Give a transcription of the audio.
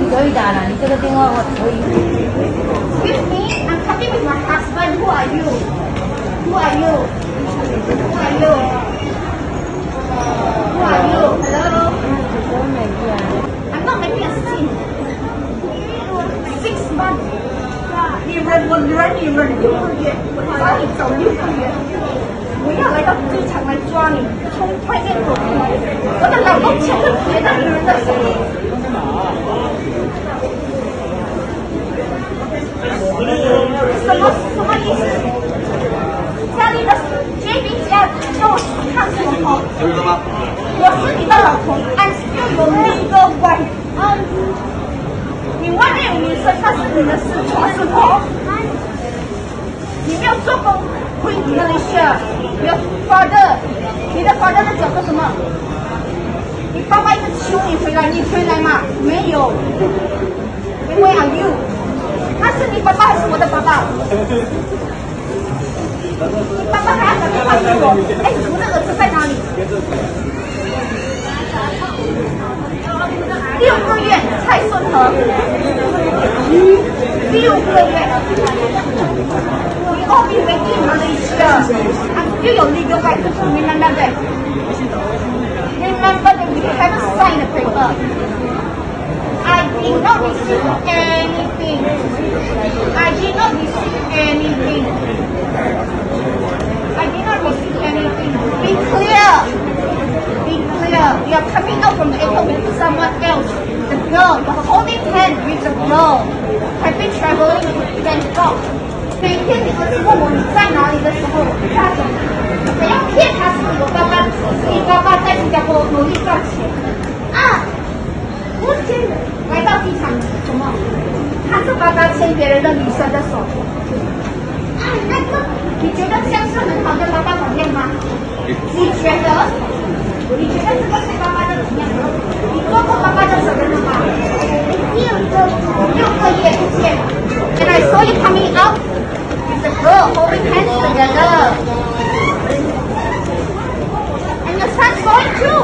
可以打了，你这个电话我可以。Excuse me, I'm coming with my husband. Who are you? Who are you? Who are you? Who are you? Hello? I'm not making a scene. 6 months. 你忍6个月，我抓你走6个月，我要来到机场来抓你，从外面走出来，我的老公牵着别的女人的手。什么意思？家里的JB家跟我看什么？我是你的老公 ，I'm still your legal wife。你外面有女生，那是你的私闯是否？你没有做工回Malaysia，你的 father， 你的 father 在讲个什么？你爸爸一直求你回来，你回来吗？没有。Where are you？ 那是你爸爸还是我的爸爸？你爸爸还要打电话给我，哎，我的儿子在哪里？6个月蔡顺和，6个月。We all be waiting in Malaysia until your legal right. Remember that. Remember that we haven't signed the paper. I did not receive anything. I did not receive anything. I did not receive anything. Be clear. Be clear. You are coming out from the airport with someone else. The girl, you are holding hands with the girl. Have been traveling to Bangkok. 每天你儿子问我你在哪里的时候，他怎样骗他是我爸爸，你爸爸在新加坡努力赚钱啊！我天，来到机场什么？看着爸爸牵别人的女生的手，啊，那个你觉得像是很好的爸爸榜样吗？你觉得这个是爸爸的榜样吗？你做过爸爸的责任了吗？6个月不见了 ，and I saw you coming out with the girl holding hands together, and your son saw it too.